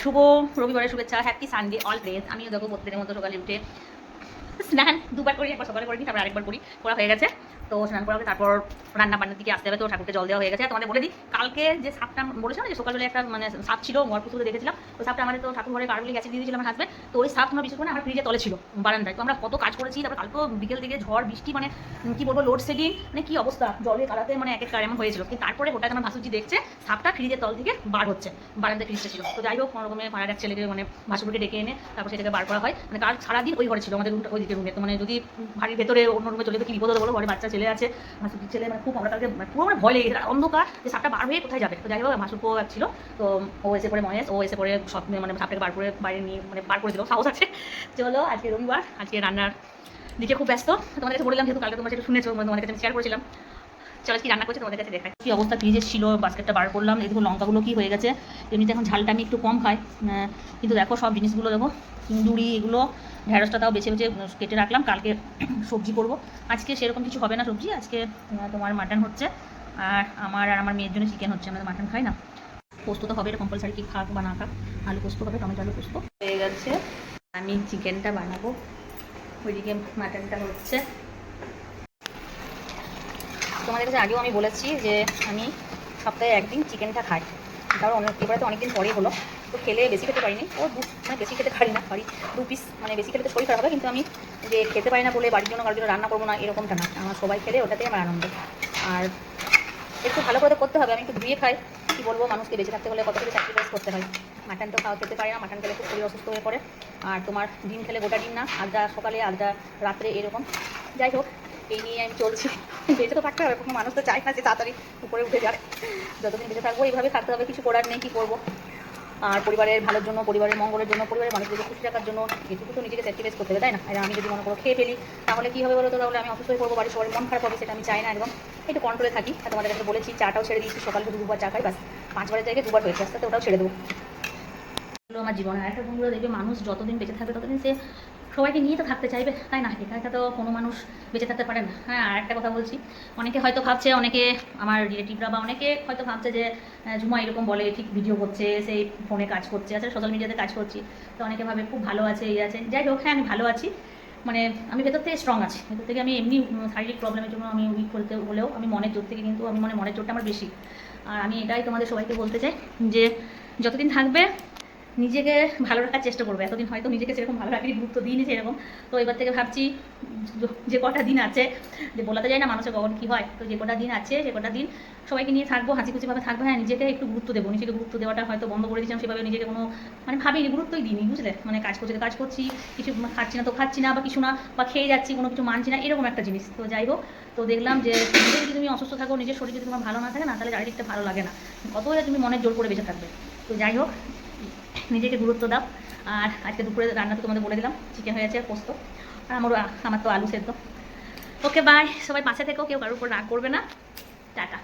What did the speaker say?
শুভ রবিবারের শুভেচ্ছা, happy Sunday always. আমিও দেখো প্রত্যেকের মতো সকালে উঠে স্নান দুবার করি, একবার সকালে করিনি, তারপর আরেকবার করি, করা হয়ে গেছে। তো স্নান করা হবে, তারপর রান্না বান্নার দিকে আসতে হবে। তো ঠাকুরকে জল দেওয়া হয়ে গেছে। তোমাদের বলে দিই, কালকে যে সাপটা বলেছিলাম যে সকালবেলা একটা মানে সাপ ছিল, ঘর পুতুলে দেখেছিলাম। তো সাপটা আমাদের তো ঠাকুর ঘরে কার্বলিক অ্যাসিড দিয়ে দিয়েছিলাম আমার হাসবে। তো ওই সাপ তোমরা বিশেষ করে আমার ফ্রিজে তলে ছিল বারান্দায়। তো আমরা কত কাজ করেছি। তারপর কালকে বিকেল দিকে ঝড় বৃষ্টি, মানে কি বলবো, লোডশেডিং, মানে কি অবস্থা, জলে কালাতে মানে এক এক কার এমন হয়েছিল। কিন্তু তারপরে হঠাৎ আমার ভাসুরজি দেখছে সাপটা ফ্রিজের তল থেকে বার হচ্ছে, বারান্দায় ফ্রিজটা ছিল। তো যাই হোক, কোনো রকমের ভাড়ার এক ছেলেকে মানে ভাসুরকে ডেকে এনে তারপর সেটাকে বার করা হয়। মানে কাল সারাদিন ওই ঘরে ছিল, আমাদের রুমটা ওই দিকে রুমে। তো মানে যদি বাড়ির ভেতরে অন্য রুমে চলে তো কি বিপদ হলো বলো, ঘরে বাচ্চা ছেলে আছে, ভাসুর ছেলে, মানে খুব আমরা তাকে পুরো মানে ভয় লেগে গেছে, অন্ধকার, যে সাপটা বার হয়ে কোথায় যাবে। তো যাই হোক, ভাসুরকেও ছিল। তো ও এসে পরে মহেশ, ও এসে পরে সব মানে সাপটাকে বার করে বাইরে নিয়ে মানে বার করে দিল, সাহস আছে। চলো, আজকে রবিবার, আজকে রান্নার দিকে খুব ব্যস্ত। তোমাদের কাছে বললাম, যেহেতু কালকে তোমরা সেটা শুনেছো, তোমাদের কাছে আমি শেয়ার করেছিলাম। চলো কি রান্না করছে তোমাদের কাছে দেখাই। কি অবস্থা ফ্রিজে ছিল, বাস্কেটটা বার করলাম। এই দেখো লঙ্কাগুলো কি হয়ে গেছে। এমনিতে এখন ঝালটা আমি একটু কম খাই, কিন্তু দেখো সব জিনিসগুলো দেখো, ইন্দুরি, এগুলো ঢেঁড়সটা তাও বেছে বেছে কেটে রাখলাম, কালকে সবজি করব। আজকে সেরকম কিছু হবে না সবজি, আজকে তোমার মাটন হচ্ছে, আর আমার মেয়ের জন্য চিকেন হচ্ছে। আমাদের মাটন খাই না। পোস্ত তো হবে, এটা কম্পালসারি, কি খাক বা না খাক। আলু পোস্ত হবে, টমেটো আলু পোস্ত হয়ে গেছে। আমি চিকেনটা বানাবো, ওইদিকে মাটনটা হচ্ছে। তোমাদের কাছে আগেও আমি বলেছি যে আমি সপ্তাহে একদিন চিকেনটা খাই, কারণ এবারে তো অনেকদিন পরেই হলো। তো খেলে বেশি খেতে পারিনি, ও মানে বেশি খেতে পারি না, পারি 2 পিস, মানে বেশি খেলে তো শরীর খারাপ হবে। কিন্তু আমি যে খেতে পারি না বলে বাড়ির জন্য কারোর জন্য রান্না করবো না এরকমটা না, আমার সবাই খেলে ওটাতেই আমার আনন্দ। আর একটু ভালো করে করতে হবে। আমি একটু ধুয়ে খাই, কী বলবো, মানুষকে বেঁচে থাকতে হলে কত কিছু স্যাক্রিফাইস করতে হয়। মাটন তো খেতে পারি না, মাটন খেলে খুব শরীর অসুস্থ হয়ে পড়ে। আর তোমার ডিম খেলে গোটা ডিম না, আধা সকালে আধা রাত্রে এরকম। যাই হোক, এই নিয়ে আমি চলছি। বেঁচে তো থাকতে হবে, কোনো মানুষ তো চায় না যে তাড়াতাড়ি উপরে উঠে যায়। যতদিন বেঁচে থাকবো এইভাবে থাকতে হবে, কিছু করার নেই, কী করবো। আর পরিবারের ভালোর জন্য, পরিবারের মঙ্গলের জন্য, পরিবারের মানুষদেরকে খুশি রাখার জন্য এটুকু তো নিজেকে স্যাক্রিফাইস করতে হবে, তাই না? আর আমি যদি মনে করো খেয়ে ফেলি, তাহলে কী হবে বলো তো? তাহলে আমি অসুস্থ হয়ে পড়বো, বাড়ির সবার মন খারাপ হবে, সেটা আমি চাই না একদম। একটু কন্ট্রোলে থাকি। আর তোমাদের কাছে বলেছি, চাটাও ছেড়ে দিয়েছি, সকালে শুধু 2বার চা খাই, বাস 5বারের জায়গায় 2বার হয়েছে, আস্তে ওটাও ছেড়ে দেবো। আমার জীবনে আরেকটা বন্ধুরা দেখবে, মানুষ যতদিন বেঁচে থাকবে ততদিন সে সবাইকে নিয়ে তো থাকতে চাইবে, তাই না? একা একা তো কোনো মানুষ বেঁচে থাকতে পারে না। হ্যাঁ, আর একটা কথা বলছি, অনেকে হয়তো ভাবছে, অনেকে আমার রিলেটিভরা বা অনেকে হয়তো ভাবছে যে ঝুমা এরকম বলে, ঠিক ভিডিও করছে, সেই ফোনে কাজ করছে, আসলে সোশ্যাল মিডিয়াতে কাজ করছি। তো অনেকে ভাবে খুব ভালো আছে, এই আছে। যাই হোক, হ্যাঁ আমি ভালো আছি, মানে আমি ভেতর থেকে স্ট্রং আছি। ভেতর থেকে আমি এমনি শারীরিক প্রবলেমের জন্য আমি উইক করতে হলেও আমি মনের জোর থেকে কিন্তু আমি মনের জোরটা আমার বেশি। আর আমি এটাই তোমাদের সবাইকে বলতে চাই যে যতদিন থাকবে নিজেকে ভালো রাখার চেষ্টা করবে। এতদিন হয়তো নিজেকে সেরকম ভালো রাখারই গুরুত্ব দিইনি সেরকম। তো এবার থেকে ভাবছি, যে কটা দিন আছে, যে বলাতে যায় না মানুষের কখন কী হয়, তো যে কটা দিন আছে সে কটা দিন সবাইকে নিয়ে থাকবো, হাসি খুশিভাবে থাকবো। হ্যাঁ, নিজেকে একটু গুরুত্ব দেবো। নিজেকে গুরুত্ব দেওয়াটা হয়তো বন্ধ করে দিয়েছিলাম, সেভাবে নিজেকে কোনো মানে ভাবিনি, গুরুত্বই দিইনি, বুঝলে? মানে কাজ করছি তো কাজ করছি, কিছু খাচ্ছি না তো খাচ্ছি না, বা কিছু না, বা খেয়ে যাচ্ছি, কোনো কিছু মানছি না, এরকম একটা জিনিস। তো যাই হোক, তো দেখলাম যে নিজে যদি তুমি অসুস্থ থাকো, নিজের শরীর যদি তোমার ভালো না থাকে না, তাহলে চারিদিকটা ভালো লাগে না, কত তুমি মনের জোর করে বেঁচে থাকবে। তো যাই হোক, নিজেকে গুরুত্ব দাও। আর আজকে দুপুরে রান্না তো তোমাদের বলে দিলাম, চিকেন হয়েছে, পোস্ত, আর আমার তো আলু সেদ্ধ। ওকে বাই, সবাই পাশে থেকেও, কেউ কারোর উপর রাগ করবে না। টাটা।